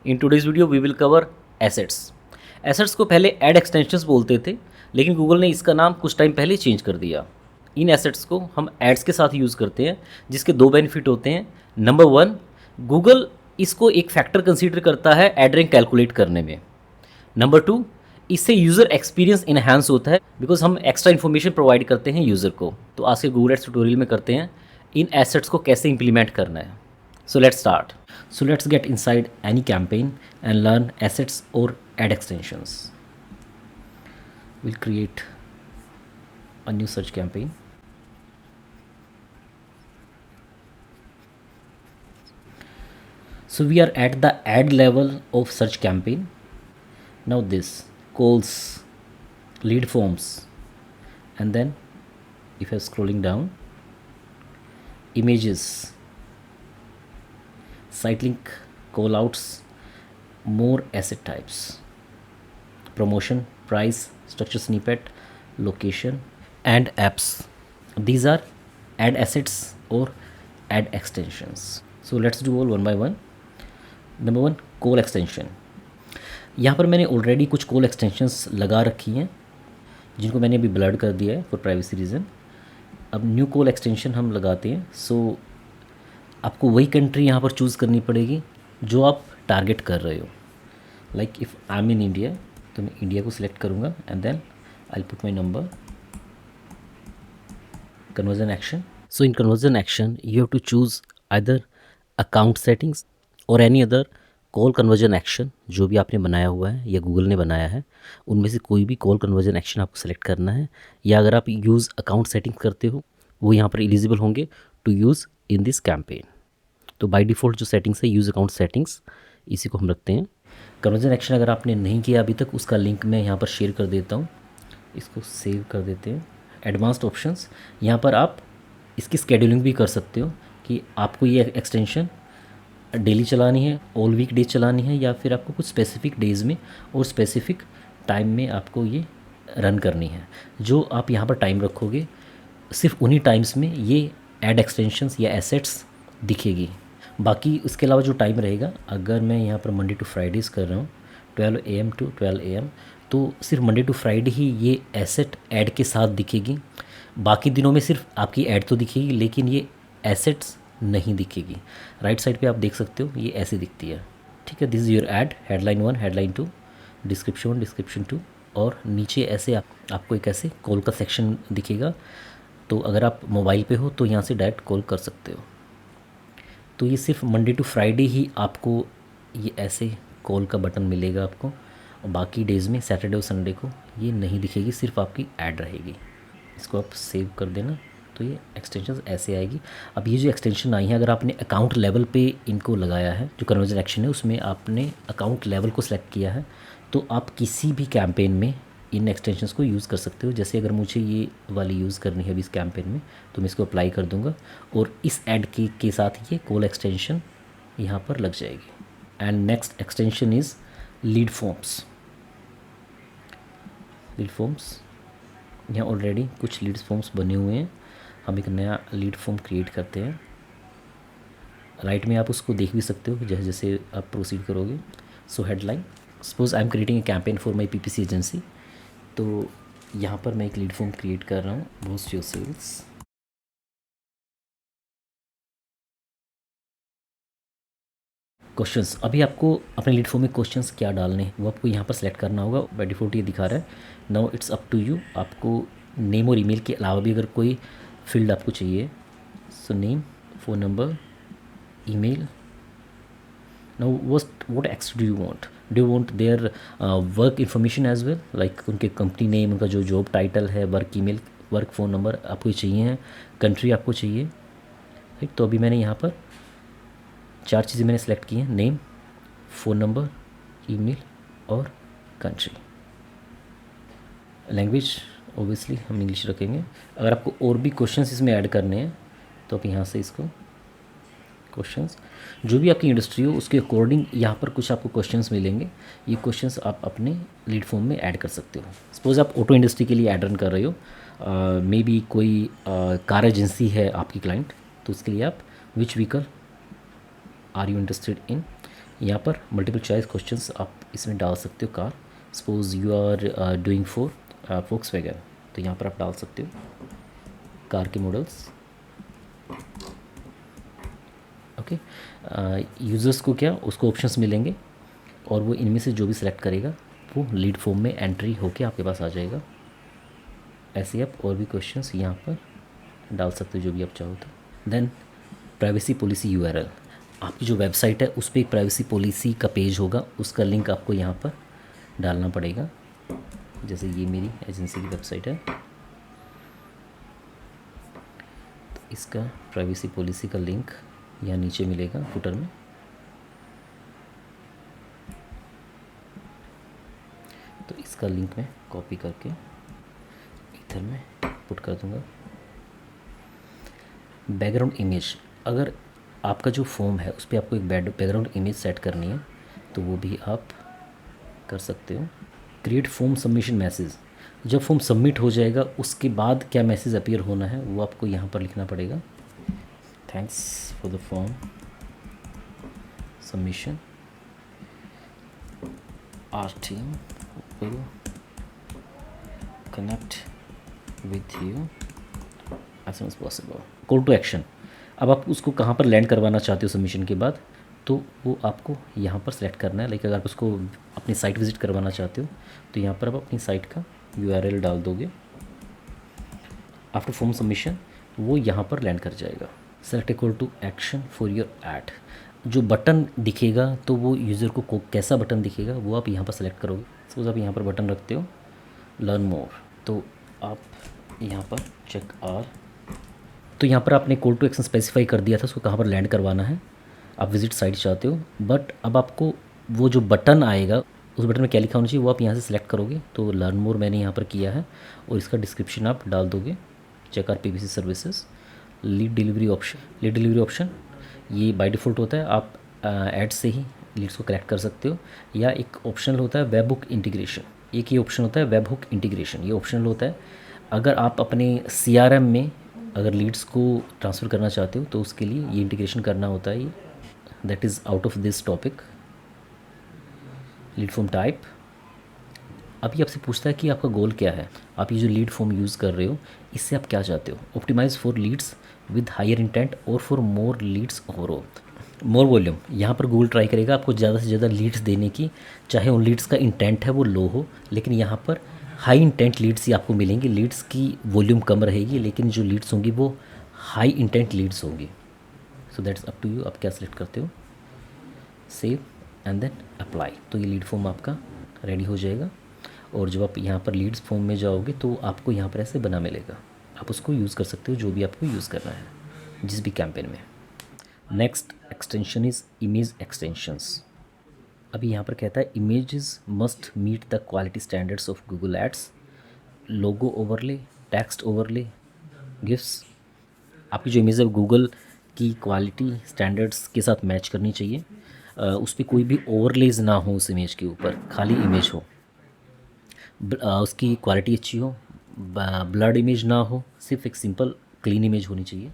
In today's video we will cover assets. Assets को पहले add extensions बोलते थे, लेकिन गूगल ने इसका नाम कुछ टाइम पहले चेंज कर दिया। इन एसेट्स को हम एड्स के साथ यूज़ करते हैं, जिसके दो बेनिफिट होते हैं। नंबर वन, गूगल इसको एक फैक्टर कंसीडर करता है एड रैंक कैलकुलेट करने में। नंबर टू, इससे यूज़र एक्सपीरियंस इन्हांस होता है, बिकॉज हम एक्स्ट्रा इन्फॉर्मेशन प्रोवाइड करते हैं यूज़र को। तो आज के गूगल एड्स ट्यूटोरियल में करते हैं इन एसेट्स को कैसे इंप्लीमेंट करना है। So let's start. So let's get inside any campaign and learn assets or ad extensions. We'll create a new search campaign. So we are at the ad level of search campaign. Now this calls, lead forms, and then if you're scrolling down, images, site link, callouts, more asset types, promotion, price, structure snippet, location, and apps. These are ad assets or ad extensions. So let's do all one by one. Number one, call extension. यहाँ पर मैंने already कुछ call extensions लगा रखी हैं, जिनको मैंने अभी ब्लर्ड कर दिया है फॉर प्राइवेसी रीज़न। अब न्यू कॉल एक्सटेंशन हम लगाते हैं। सो आपको वही कंट्री यहाँ पर चूज़ करनी पड़ेगी जो आप टारगेट कर रहे हो। Like if I am in India, तो मैं इंडिया को सिलेक्ट करूँगा and then I will put my number, conversion action. So in conversion action you have to choose either account settings और any other call conversion action जो भी आपने बनाया हुआ है या गूगल ने बनाया है, उनमें से कोई भी कॉल कन्वर्जन एक्शन आपको सेलेक्ट करना है। या अगर आप यूज़ अकाउंट सेटिंग्स करते हो, वो यहाँ पर एलिजिबल होंगे to use in this campaign. तो बाय डिफ़ॉल्ट जो सेटिंग्स है, यूज़ अकाउंट सेटिंग्स, इसी को हम रखते हैं। कन्वर्जन एक्शन अगर आपने नहीं किया अभी तक, उसका लिंक मैं यहाँ पर शेयर कर देता हूँ। इसको सेव कर देते हैं। एडवांस्ड ऑप्शंस, यहाँ पर आप इसकी स्केड्यूलिंग भी कर सकते हो कि आपको ये एक्सटेंशन डेली चलानी है, ऑल वीक डेज चलानी है, या फिर आपको कुछ स्पेसिफिक डेज़ में और स्पेसिफिक टाइम में आपको ये रन करनी है। जो आप यहाँ पर टाइम रखोगे, सिर्फ उन्हीं टाइम्स में ये एड एक्सटेंशंस या एसेट्स दिखेगी। बाकी उसके अलावा जो टाइम रहेगा, अगर मैं यहाँ पर मंडे टू फ्राइडेज़ कर रहा हूँ 12 AM to 12 AM, तो सिर्फ मंडे टू फ्राइडे ही ये एसेट ऐड के साथ दिखेगी। बाकी दिनों में सिर्फ आपकी ऐड तो दिखेगी, लेकिन ये एसेट्स नहीं दिखेगी। राइट साइड पे आप देख सकते हो, ये ऐसे दिखती है। ठीक है, this is your add, headline 1, headline 2, description 1, description 2, और नीचे ऐसे आपको एक ऐसे कॉल का सेक्शन दिखेगा। तो अगर आप मोबाइल पे हो तो यहाँ से डायरेक्ट कॉल कर सकते हो। तो ये सिर्फ मंडे टू फ्राइडे ही आपको ये ऐसे कॉल का बटन मिलेगा आपको, और बाकी डेज़ में सैटरडे और संडे को ये नहीं दिखेगी, सिर्फ आपकी ऐड रहेगी। इसको आप सेव कर देना, तो ये एक्सटेंशन ऐसे आएगी। अब ये जो एक्सटेंशन आई है, अगर आपने अकाउंट लेवल पे इनको लगाया है, जो कन्वर्जन एक्शन है उसमें आपने अकाउंट लेवल को सिलेक्ट किया है, तो आप किसी भी कैंपेन में इन एक्सटेंशंस को यूज़ कर सकते हो। जैसे अगर मुझे ये वाली यूज़ करनी है अभी इस कैंपेन में, तो मैं इसको अप्लाई कर दूंगा और इस ऐड के साथ ये कॉल एक्सटेंशन यहाँ पर लग जाएगी। And next extension is lead forms. Lead forms, यहाँ ऑलरेडी कुछ लीड फॉर्म्स बने हुए हैं, हम एक नया लीड फॉर्म क्रिएट करते हैं। राइट में आप उसको देख भी सकते हो जैसे जैसे आप प्रोसीड करोगे। So headline, suppose I am creating a campaign for my PPC agency, तो यहाँ पर मैं एक लीड फॉर्म क्रिएट कर रहा हूँ, बूस्ट योर सेल्स। क्वेश्चंस, अभी आपको अपने लीड फॉर्म में क्वेश्चंस क्या डालने हैं वो आपको यहाँ पर सेलेक्ट करना होगा। बाय डिफ़ॉल्ट ये दिखा रहा है। Now it's up to you, आपको नेम और ईमेल के अलावा भी अगर कोई फील्ड आपको चाहिए, so name, phone number, email. Now what extra do you want? Do you want their work information as well, like उनके कंपनी नेम, उनका जो जॉब टाइटल है, work email, work phone number आपको चाहिए हैं, कंट्री आपको चाहिए, राइट। तो अभी मैंने यहाँ पर 4 चीज़ें मैंने सेलेक्ट की हैं, नेम, फ़ोन नंबर, ईमेल और कंट्री। लैंग्वेज ओबियसली हम इंग्लिश रखेंगे। अगर आपको और भी क्वेश्चंस इसमें ऐड करने हैं तो आप यहाँ से इसको क्वेश्चंस, जो भी आपकी इंडस्ट्री हो उसके अकॉर्डिंग यहाँ पर कुछ आपको क्वेश्चंस मिलेंगे। ये क्वेश्चंस आप अपने लीड फॉर्म में ऐड कर सकते हो। सपोज़ आप ऑटो इंडस्ट्री के लिए ऐड रन कर रहे हो, मे बी कोई कार एजेंसी है आपकी क्लाइंट, तो उसके लिए आप which vehicle are you interested in, यहाँ पर मल्टीपल चॉइस क्वेश्चंस आप इसमें डाल सकते हो। Car, suppose you are doing for Volkswagen, तो यहाँ पर आप डाल सकते हो कार के मॉडल्स। ओके, यूज़र्स को क्या, उसको ऑप्शंस मिलेंगे और वो इनमें से जो भी सिलेक्ट करेगा वो लीड फॉर्म में एंट्री होके आपके पास आ जाएगा। ऐसे आप और भी क्वेश्चंस यहाँ पर डाल सकते हो जो भी आप चाहो तो। देन प्राइवेसी पॉलिसी यूआरएल, आपकी जो वेबसाइट है उस पर एक प्राइवेसी पॉलिसी का पेज होगा, उसका लिंक आपको यहाँ पर डालना पड़ेगा। जैसे ये मेरी एजेंसी की वेबसाइट है, तो इसका प्राइवेसी पॉलिसी का लिंक यहाँ नीचे मिलेगा फुटर में। तो इसका लिंक मैं कॉपी करके इधर में पुट कर दूँगा। बैकग्राउंड इमेज, अगर आपका जो फॉर्म है उस पर आपको एक बैकग्राउंड इमेज सेट करनी है तो वो भी आप कर सकते हो। क्रिएट फॉर्म सबमिशन मैसेज, जब फॉर्म सबमिट हो जाएगा उसके बाद क्या मैसेज अपीयर होना है वो आपको यहाँ पर लिखना पड़ेगा। Thanks for the form submission, our team will connect with you as soon as possible. Call to action, अब आप उसको कहाँ पर लैंड करवाना चाहते हो सबमिशन के बाद, तो वो आपको यहाँ पर सेलेक्ट करना है। लाइक अगर आप उसको अपनी साइट विज़िट करवाना चाहते हो तो यहाँ पर आप अपनी साइट का यूआरएल डाल दोगे। आफ्टर फॉर्म सबमिशन वो यहाँ पर लैंड कर जाएगा। Select a call to action for your ad, जो बटन दिखेगा तो वो यूज़र को कैसा बटन दिखेगा वो आप यहाँ पर सेलेक्ट करोगे। सपोज आप यहाँ पर बटन रखते हो लर्न मोर, तो आप यहाँ पर चेक आर, तो यहाँ पर आपने कॉल टू एक्शन स्पेसिफाई कर दिया था उसको कहाँ पर लैंड करवाना है। आप विजिट साइट चाहते हो, बट अब आपको वो जो बटन आएगा उस बटन में क्या लिखा होना चाहिए वो आप यहाँ से सिलेक्ट करोगे। तो लर्न मोर मैंने यहाँ पर किया है और इसका डिस्क्रिप्शन आप डाल दोगे। Check our PPC services, lead delivery option. Lead delivery option ये बाय डिफ़ॉल्ट होता है, आप ऐड से ही लीड्स को कलेक्ट कर सकते हो, या एक ऑप्शनल होता है वेब हुक इंटीग्रेशन। एक ये ऑप्शन होता है वेब हुक इंटीग्रेशन, ये ऑप्शनल होता है। अगर आप अपने CRM में अगर लीड्स को ट्रांसफ़र करना चाहते हो तो उसके लिए ये इंटीग्रेशन करना होता है। ये that is out of this topic. Lead form type, अभी आपसे पूछता है कि आपका गोल क्या है, आप ये जो लीड फॉर्म यूज़ कर रहे हो इससे आप क्या चाहते हो। Optimise for leads with higher intent और for more leads overall. More volume, यहाँ पर गूगल ट्राई करेगा आपको ज़्यादा से ज़्यादा लीड्स देने की, चाहे उन लीड्स का इंटेंट है वो लो हो, लेकिन यहाँ पर हाई इंटेंट लीड्स ही आपको मिलेंगी। लीड्स की वॉल्यूम कम रहेगी लेकिन जो लीड्स होंगी वो हाई इंटेंट लीड्स होंगी। So that's up to you, आप क्या सेलेक्ट करते हो। सेव एंड देन अप्लाई, तो ये लीड फॉर्म आपका रेडी हो जाएगा। और जब आप यहाँ पर लीड्स फॉर्म में जाओगे तो आपको यहाँ पर ऐसे बना मिलेगा, आप उसको यूज़ कर सकते हो जो भी आपको यूज़ करना है जिस भी कैंपेन में। Next extension is image extensions. अभी यहाँ पर कहता है images must meet the quality standards of Google Ads. Logo overlay, text overlay, gifts, आपकी जो इमेज है गूगल की क्वालिटी स्टैंडर्ड्स के साथ मैच करनी चाहिए। उस पर कोई भी ओवरलेज ना हो, उस इमेज के ऊपर खाली इमेज हो, उसकी क्वालिटी अच्छी हो, ब्लड इमेज ना हो, सिर्फ एक सिंपल क्लीन इमेज होनी चाहिए।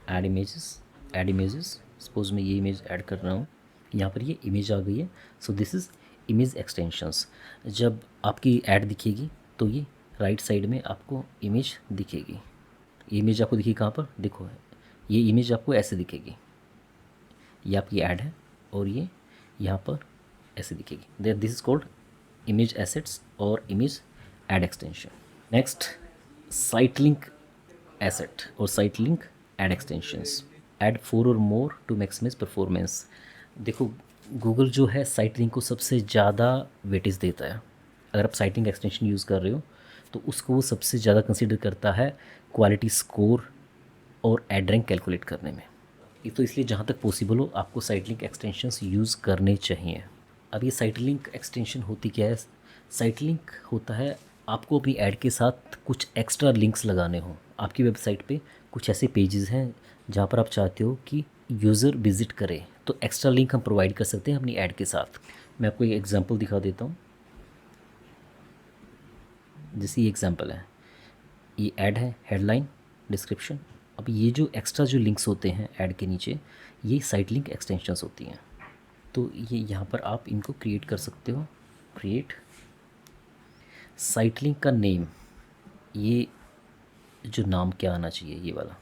Add images, add images, suppose मैं ये इमेज ऐड कर रहा हूँ, यहाँ पर ये इमेज आ गई है। सो दिस इज़ इमेज एक्सटेंशंस। जब आपकी ऐड दिखेगी तो ये राइट साइड में आपको इमेज दिखेगी। ये इमेज आपको दिखेगी कहाँ पर, देखो ये इमेज आपको ऐसे दिखेगी, ये आपकी ऐड है और ये यहाँ पर ऐसे दिखेगी। This is called image assets और image ad extension. Next site link asset और site link ad extensions. Add 4 और मोर टू मैक्सिमाइज परफॉर्मेंस। देखो गूगल जो है साइट लिंक को सबसे ज़्यादा वेटेज देता है। अगर आप साइट लिंक एक्सटेंशन यूज़ कर रहे हो तो उसको वो सबसे ज़्यादा कंसीडर करता है क्वालिटी स्कोर और एड रैंक कैलकुलेट करने में। ये तो इसलिए जहाँ तक पॉसिबल हो आपको साइट लिंक एक्सटेंशंस यूज़ करने चाहिए। अब ये साइट लिंक एक्सटेंशन होती क्या है, साइट लिंक होता है आपको अपनी ऐड के साथ कुछ एक्स्ट्रा लिंक्स लगाने हों। आपकी वेबसाइट पे कुछ ऐसे पेजेस हैं जहाँ पर आप चाहते हो कि यूज़र विज़िट करे, तो एक्स्ट्रा लिंक हम प्रोवाइड कर सकते हैं अपनी ऐड के साथ। मैं आपको एक एग्जांपल दिखा देता हूँ। जैसे ये एग्जांपल है, ये ऐड है, हेडलाइन, डिस्क्रिप्शन। अब ये जो एक्स्ट्रा जो लिंक्स होते हैं ऐड के नीचे, ये साइट लिंक एक्सटेंशंस होती हैं। तो ये यहाँ पर आप इनको क्रिएट कर सकते हो। क्रिएट साइट लिंक का नेम, ये जो नाम क्या आना चाहिए ये वाला,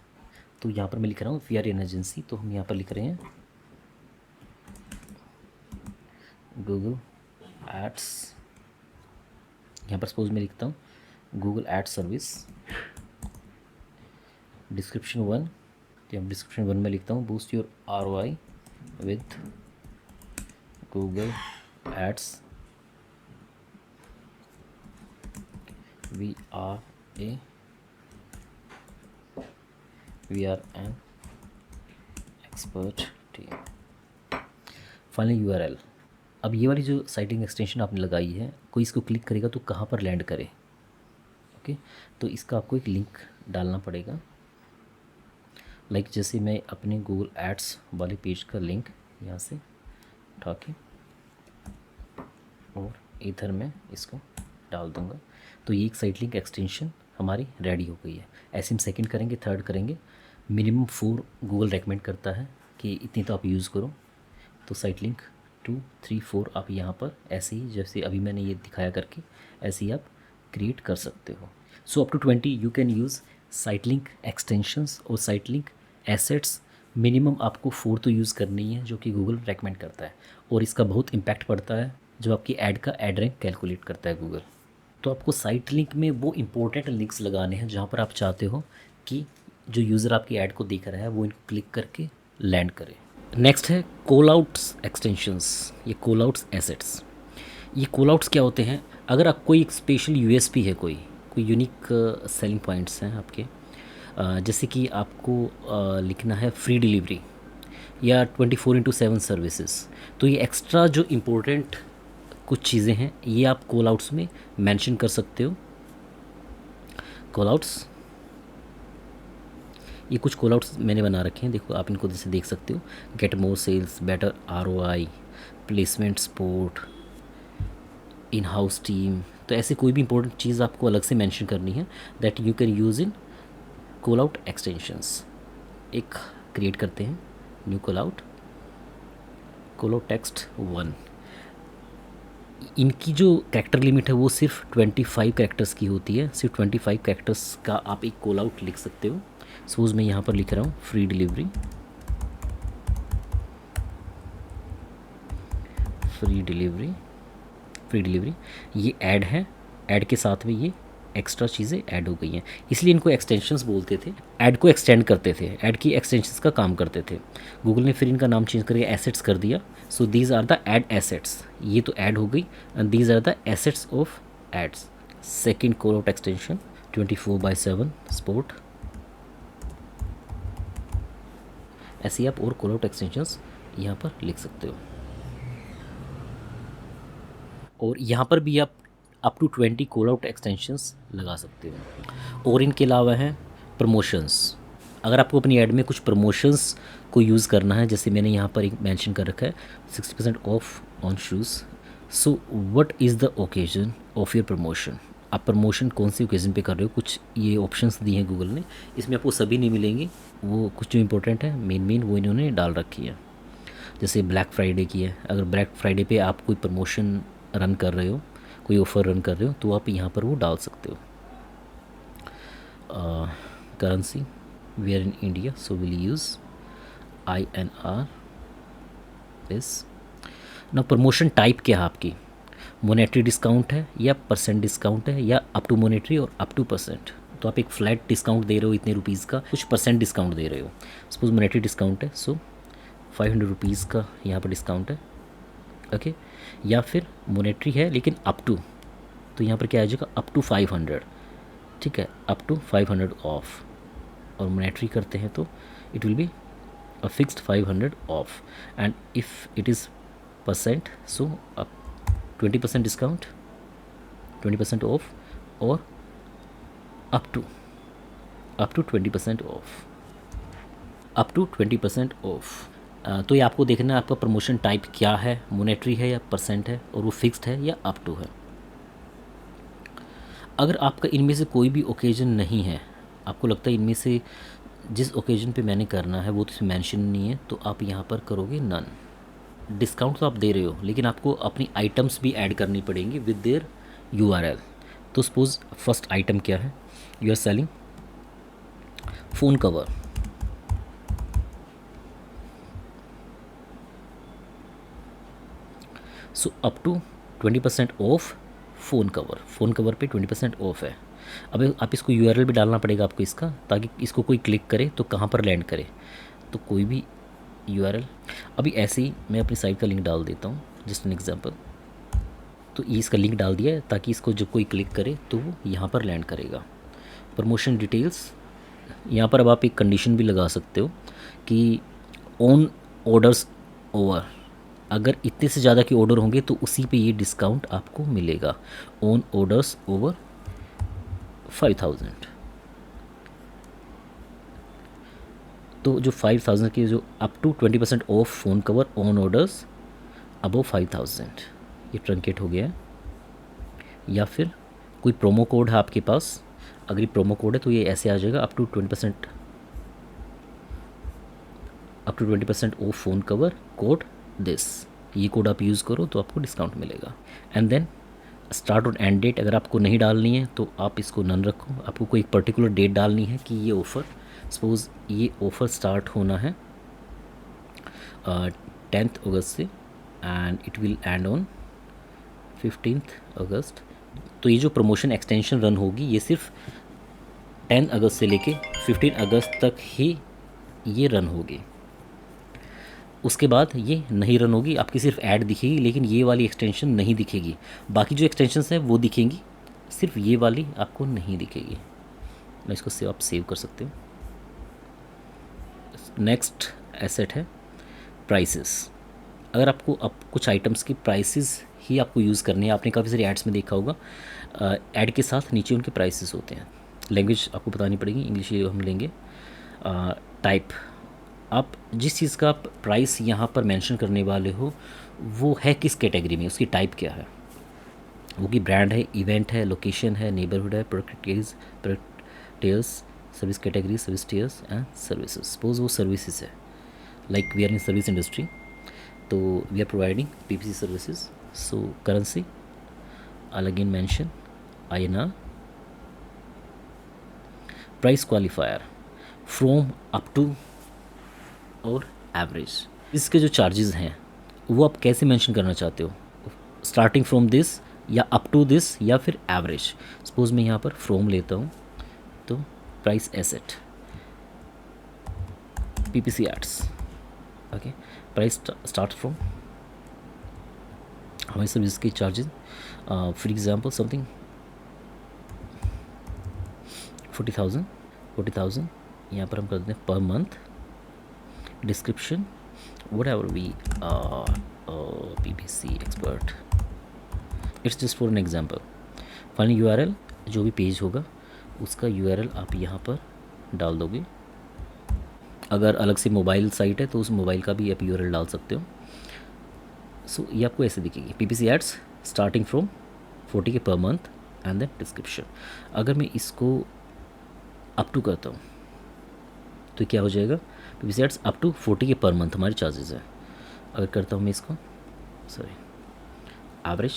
तो यहाँ पर मैं लिख रहा हूँ वी आर एन एजेंसी, तो हम यहाँ पर लिख रहे हैं गूगल एड्स। यहाँ पर सपोज मैं लिखता हूँ गूगल एड सर्विस। डिस्क्रिप्शन 1, तो हम डिस्क्रिप्शन 1 में लिखता हूँ boost your ROI with Google Ads, we are an expert team. Finally URL। अब ये वाली जो साइटिंग एक्सटेंशन आपने लगाई है, कोई इसको क्लिक करेगा तो कहाँ पर लैंड करे। ओके, तो इसका आपको एक लिंक डालना पड़ेगा। लाइक जैसे मैं अपने गूगल एड्स वाले पेज का लिंक यहाँ से उठा के और इधर में इसको डाल दूँगा, तो ये एक साइट लिंक एक्सटेंशन हमारी रेडी हो गई है। ऐसे हम सेकंड करेंगे, थर्ड करेंगे। मिनिमम 4 गूगल रेकमेंड करता है कि इतनी तो आप यूज़ करो। तो साइट लिंक 2, 3, 4 आप यहाँ पर ऐसे ही जैसे अभी मैंने ये दिखाया करके ऐसे ही आप क्रिएट कर सकते हो। So up to 20 you can use site link extensions और साइट लिंक एसेट्स। मिनिमम आपको 4 तो यूज़ करनी है जो कि गूगल रेकमेंड करता है, और इसका बहुत इम्पैक्ट पड़ता है जो आपकी ऐड का ऐड रैंक कैलकुलेट करता है गूगल। तो आपको साइट लिंक में वो इम्पोर्टेंट लिंक्स लगाने हैं जहाँ पर आप चाहते हो कि जो यूज़र आपकी ऐड को देख रहा है वो इनको क्लिक करके लैंड करे। नेक्स्ट है कॉल आउट्स एक्सटेंशंस, ये कॉल आउट्स एसेट्स। ये कॉल आउट्स क्या होते हैं? अगर आप कोई एक स्पेशल USP है, कोई यूनिक सेलिंग पॉइंट्स हैं आपके, जैसे कि आपको लिखना है फ्री डिलीवरी या 24/7 सर्विसेज, तो ये एक्स्ट्रा जो इम्पोर्टेंट कुछ चीज़ें हैं ये आप कॉल आउट्स में मेंशन कर सकते हो। कॉल आउट्स, ये कुछ कॉल आउट्स मैंने बना रखे हैं, देखो आप इनको जैसे देख सकते हो। Get more sales, better ROI, placement support, in house team. तो ऐसे कोई भी इंपॉर्टेंट चीज़ आपको अलग से मेंशन करनी है that you can use in call out extensions. एक क्रिएट करते हैं न्यू कॉल आउट टेक्स्ट 1। इनकी जो कैरेक्टर लिमिट है वो सिर्फ 25 कैरेक्टर्स की होती है। सिर्फ 25 कैरेक्टर्स का आप एक कॉल आउट लिख सकते हो। सपोज मैं यहाँ पर लिख रहा हूँ फ्री डिलीवरी, फ्री डिलीवरी। ये ऐड है, ऐड के साथ में ये एक्स्ट्रा चीज़ें ऐड हो गई हैं, इसलिए इनको एक्सटेंशंस बोलते थे। ऐड को एक्सटेंड करते थे, ऐड की एक्सटेंशंस का काम करते थे। गूगल ने फिर इनका नाम चेंज करके एसेट्स कर दिया। So these are the ad assets, ये तो ऐड हो गई, and these are the assets of ads. Second call out extension 24/7 support. ऐसे ही आप और कॉल आउट एक्सटेंशंस यहाँ पर लिख सकते हो, और यहाँ पर भी आप up to 20 call out extensions लगा सकते हो। और इनके अलावा हैं प्रमोशंस। अगर आपको अपनी ऐड में कुछ प्रमोशंस को यूज़ करना है, जैसे मैंने यहाँ पर एक मेंशन कर रखा है 60% of on shoes. So what is the occasion of your promotion? आप प्रमोशन कौन सी ओकेजन पे कर रहे हो? कुछ ये ऑप्शंस दिए हैं गूगल ने, इसमें आपको सभी नहीं मिलेंगे, वो कुछ जो इंपॉर्टेंट है मेन वो इन्होंने डाल रखी है। जैसे ब्लैक फ्राइडे की है, अगर ब्लैक फ्राइडे पे आप कोई प्रमोशन रन कर रहे हो, कोई ऑफ़र रन कर रहे हो, तो आप यहाँ पर वो डाल सकते हो। Currency we are in India, so will use INR इस। ना प्रमोशन टाइप क्या है आपकी? मोनेटरी डिस्काउंट है या परसेंट डिस्काउंट है या अप टू मोनेटरी और अप टू परसेंट? तो आप एक फ्लैट डिस्काउंट दे रहे हो इतने रुपीज़ का, कुछ परसेंट डिस्काउंट दे रहे हो। सपोज मोनेटरी डिस्काउंट है, सो 500 रुपीज़ का यहाँ पर डिस्काउंट है, ओके। या फिर मोनेटरी है लेकिन अप टू, तो यहाँ पर क्या आ जाएगा अप टू 500, ठीक है, अप टू 500 ऑफ। और मोनेटरी करते हैं तो it will be a fixed 500 off, and if it is percent so up 20% discount, 20% off, और up to 20% off, up to 20% off. तो ये आपको देखना है आपका प्रमोशन टाइप क्या है, मोनेटरी है या परसेंट है, और वो फिक्स्ड है या अप टू है। अगर आपका इनमें से कोई भी ओकेजन नहीं है, आपको लगता है इनमें से जिस ओकेजन पे मैंने करना है वो तो मेंशन नहीं है, तो आप यहाँ पर करोगे नन। डिस्काउंट तो आप दे रहे हो, लेकिन आपको अपनी आइटम्स भी ऐड करनी पड़ेंगी विद देयर यूआरएल। तो सपोज फर्स्ट आइटम क्या है, you are selling phone cover. So up to 20% off phone cover पे 20% ऑफ है। अब आप इसको यूआरएल भी डालना पड़ेगा आपको इसका, ताकि इसको कोई क्लिक करे तो कहाँ पर लैंड करे। तो कोई भी यूआरएल, अभी ऐसे ही मैं अपनी साइट का लिंक डाल देता हूँ, जस्ट एन एग्जांपल। तो ये इसका लिंक डाल दिया है ताकि इसको जब कोई क्लिक करे तो वो यहाँ पर लैंड करेगा। प्रमोशन डिटेल्स, यहाँ पर अब आप एक कंडीशन भी लगा सकते हो कि ऑन ऑर्डर्स ओवर, अगर इतने से ज़्यादा के ऑर्डर होंगे तो उसी पे ये डिस्काउंट आपको मिलेगा। ऑन ऑर्डर्स ओवर 5000, तो जो 5000 के जो up to 20% off phone cover on orders above 5000, ये ट्रंकेट हो गया है। या फिर कोई प्रोमो कोड है आपके पास, अगर ये प्रोमो कोड है तो ये ऐसे आ जाएगा up to 20% off phone cover code this, ये कोड आप यूज़ करो तो आपको डिस्काउंट मिलेगा। एंड देन स्टार्ट और एंड डेट, अगर आपको नहीं डालनी है तो आप इसको नन रखो। आपको कोई पर्टिकुलर डेट डालनी है कि ये ऑफ़र, सपोज़ ये ऑफ़र स्टार्ट होना है 10th अगस्त से and it will and on 15th अगस्त। तो ये जो प्रमोशन एक्सटेंशन रन होगी ये सिर्फ 10 अगस्त से लेके 15 अगस्त तक ही ये रन होगी। उसके बाद ये नहीं रन होगी, आपकी सिर्फ ऐड दिखेगी, लेकिन ये वाली एक्सटेंशन नहीं दिखेगी। बाकी जो एक्सटेंशंस हैं वो दिखेंगी, सिर्फ ये वाली आपको नहीं दिखेगी। मैं इसको आप सेव कर सकते हो। नेक्स्ट एसेट है प्राइसेस। अगर आपको अब कुछ आइटम्स की प्राइसेस ही आपको यूज़ करनी है, आपने काफ़ी सारी एड्स में देखा होगा, ऐड के साथ नीचे उनके प्राइसेस होते हैं। लैंग्वेज आपको बतानी पड़ेगी, इंग्लिश हम लेंगे। टाइप, आप जिस चीज़ का आप प्राइस यहाँ पर मेंशन करने वाले हो वो है किस कैटेगरी में, उसकी टाइप क्या है, वो की ब्रांड है, इवेंट है, लोकेशन है, नेबरहुड है, product tiers, service category, service tiers and services. Suppose वो सर्विसेज है, like we are in service industry, तो we are providing PPC services. So currency I'll again mention INR. Price qualifier from up to और average, इसके जो charges हैं वो आप कैसे मेंशन करना चाहते हो, स्टार्टिंग फ्रॉम दिस या अप टू दिस या फिर एवरेज। सपोज मैं यहाँ पर फ्रॉम लेता हूँ, तो price asset PPC ads, okay, price start from हमारी सर्विस के चार्जेस, फॉर एग्जांपल समथिंग 40,000 यहाँ पर हम कर देते हैं per month. Description whatever we PPC expert, it's just for an example। Final URL, जो भी पेज होगा उसका URL आप यहाँ पर डाल दोगे। अगर अलग से मोबाइल साइट है तो उस मोबाइल का भी आप URL डाल सकते हो। सो ये आपको ऐसे दिखेगी, PPC ads starting from 40K per month and then description. अगर मैं इसको अप टू करता हूँ तो क्या हो जाएगा, PPC adds up to 40K per month हमारे चार्जेस है। अगर करता हूँ मैं इसको एवरेज,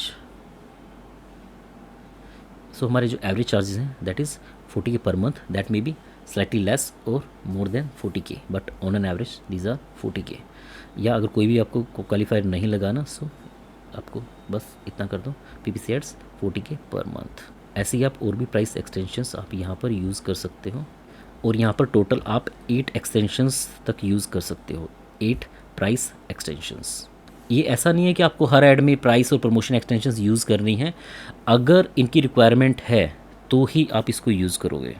सो हमारे जो एवरेज चार्जेस हैं that is 40K per month, that may be slightly less और more than 40K, but on an average these are 40K। या अगर कोई भी आपको क्वालिफायर नहीं लगाना, सो आपको बस इतना कर दो, PPC ads 40K per month. ऐसे ही आप और भी प्राइस एक्सटेंशंस आप यहाँ पर यूज़ कर सकते हो, और यहाँ पर टोटल आप 8 एक्सटेंशंस तक यूज़ कर सकते हो, 8 प्राइस एक्सटेंशंस। ये ऐसा नहीं है कि आपको हर ऐड में प्राइस और प्रमोशन एक्सटेंशंस यूज़ करनी है, अगर इनकी रिक्वायरमेंट है तो ही आप इसको यूज़ करोगे।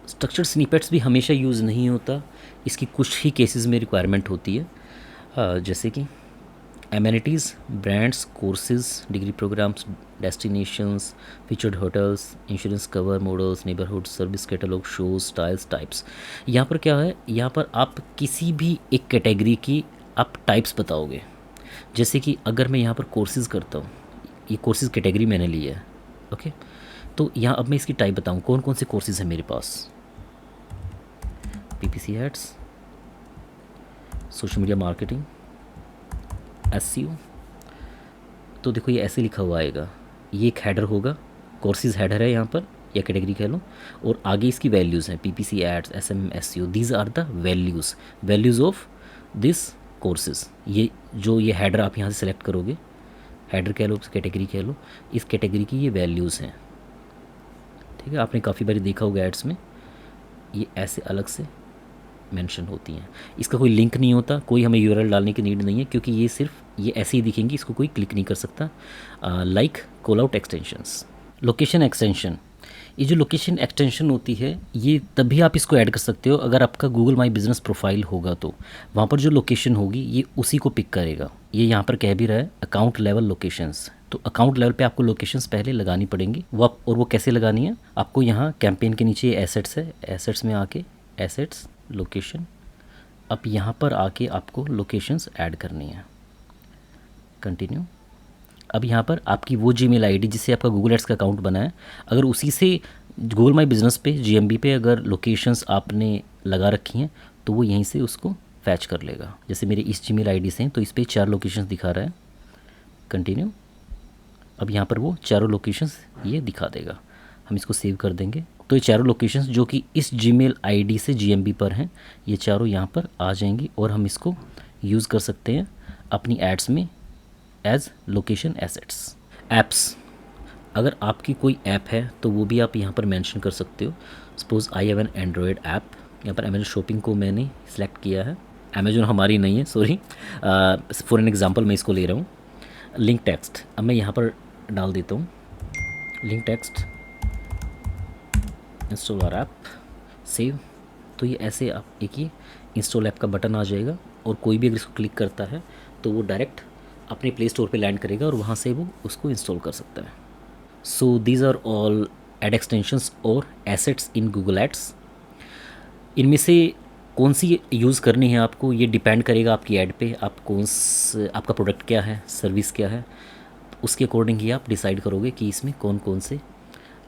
स्ट्रक्चर्ड स्निपेट्स भी हमेशा यूज़ नहीं होता, इसकी कुछ ही केसेस में रिक्वायरमेंट होती है, जैसे कि amenities, brands, courses, degree programmes, destinations, featured hotels, insurance cover, models, neighbourhood, service catalogue, shows, styles, types. यहाँ पर क्या है, यहाँ पर आप किसी भी एक कैटेगरी की आप टाइप्स बताओगे। जैसे कि अगर मैं यहाँ पर कोर्सेज करता हूँ, ये कोर्सेज कैटेगरी मैंने ली है, ओके, तो यहाँ अब मैं इसकी टाइप बताऊँ कौन कौन से कोर्सेज हैं मेरे पास। PPC ads, social media marketing, SEO. तो देखो ये ऐसे लिखा हुआ आएगा, ये एक हेडर होगा, कोर्सेज हेडर है यहाँ पर या कैटेगरी कह लो, और आगे इसकी वैल्यूज़ हैं, PPC ads, SM, SEO, these are the values of this courses. ये जो ये हेडर आप यहाँ से सेलेक्ट करोगे, हेडर कह लो, कैटेगरी कह लो, इस कैटेगरी की ये वैल्यूज़ हैं। ठीक है, आपने काफ़ी बार देखा होगा एड्स में, ये ऐसे अलग से मेंशन होती हैं। इसका कोई लिंक नहीं होता, कोई हमें यूआरएल डालने की नीड नहीं है, क्योंकि ये सिर्फ ये ऐसे ही दिखेंगी, इसको कोई क्लिक नहीं कर सकता। Like call out extensions, location extension. ये जो लोकेशन एक्सटेंशन होती है, ये तभी आप इसको ऐड कर सकते हो अगर आपका गूगल माई बिज़नेस प्रोफाइल होगा, तो वहाँ पर जो लोकेशन होगी ये उसी को पिक करेगा। ये यहाँ पर कह भी रहा है अकाउंट लेवल लोकेशंस, तो अकाउंट लेवल पे आपको लोकेशंस पहले लगानी पड़ेंगी। वो कैसे लगानी है, आपको यहाँ कैंपेन के नीचे एसेट्स है, एसेट्स में आके एसेट्स लोकेशन, अब यहाँ पर आके आपको लोकेशंस ऐड करनी है। कंटिन्यू। अब यहाँ पर आपकी वो जीमेल आईडी जिससे आपका गूगल एड्स का अकाउंट बना है, अगर उसी से गूगल माई बिज़नेस पे जीएमबी पे अगर लोकेशंस आपने लगा रखी हैं तो वो यहीं से उसको फैच कर लेगा। जैसे मेरे इस जीमेल आईडी से तो इस पर 4 लोकेशंस दिखा रहा है। कंटिन्यू। अब यहाँ पर वो चारों लोकेशंस ये दिखा देगा, हम इसको सेव कर देंगे। तो ये चारों लोकेशंस जो कि इस जीमेल आईडी से जीएमबी पर हैं, ये चारों यहाँ पर आ जाएंगी और हम इसको यूज़ कर सकते हैं अपनी एड्स में एज लोकेशन एसेट्स। ऐप्स, अगर आपकी कोई ऐप है तो वो भी आप यहाँ पर मेंशन कर सकते हो। Suppose I have an Android app, यहाँ पर अमेजन शॉपिंग को मैंने सेलेक्ट किया है, अमेजन हमारी नहीं है, सॉरी, फॉर एन एग्जांपल मैं इसको ले रहा हूँ। लिंक टेक्स्ट, अब मैं यहाँ पर डाल देता हूँ link text install our app, save. तो ये ऐसे आप एक ये इंस्टॉल ऐप का बटन आ जाएगा और कोई भी अगर इसको क्लिक करता है तो वो डायरेक्ट अपने प्ले स्टोर पे लैंड करेगा और वहाँ से वो उसको इंस्टॉल कर सकता है। So these are all ad extensions और एसेट्स इन गूगल एड्स। इनमें से कौन सी यूज़ करनी है आपको, ये डिपेंड करेगा आपकी ऐड पे, आप आपका प्रोडक्ट क्या है, सर्विस क्या है, उसके अकॉर्डिंग ही आप डिसाइड करोगे कि इसमें कौन कौन से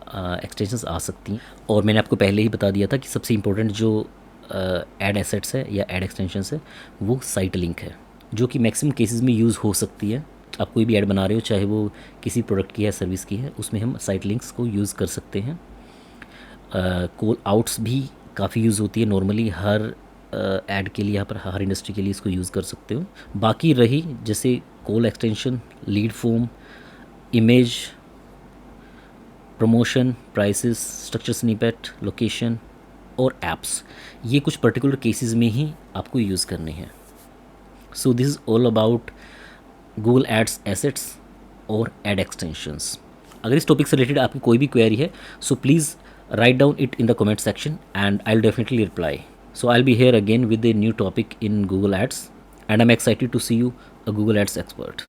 एक्सटेंशंस आ सकती हैं। और मैंने आपको पहले ही बता दिया था कि सबसे इम्पोर्टेंट जो ऐड एसेट्स है या ऐड एक्सटेंशंस है वो साइट लिंक है, जो कि मैक्सिमम केसेस में यूज़ हो सकती है। आप कोई भी ऐड बना रहे हो, चाहे वो किसी प्रोडक्ट की है, सर्विस की है, उसमें हम साइट लिंक्स को यूज़ कर सकते हैं। कॉल आउट्स भी काफ़ी यूज़ होती है नॉर्मली, हर ऐड के लिए, यहाँ पर हर इंडस्ट्री के लिए इसको यूज़ कर सकते हो। बाकी रही जैसे call extension, lead form, image, promotion, prices, structure snippet, location और एप्स, ये कुछ पर्टिकुलर केसेस में ही आपको यूज़ करने हैं। So this is all about Google ads assets और एड एक्सटेंशंस। अगर इस टॉपिक से रिलेटेड आपकी कोई भी क्वेरी है, so please write down it in the comment section and I'll definitely reply. So I'll be here again with a new topic in Google Ads and I'm excited to see you, a Google Ads expert.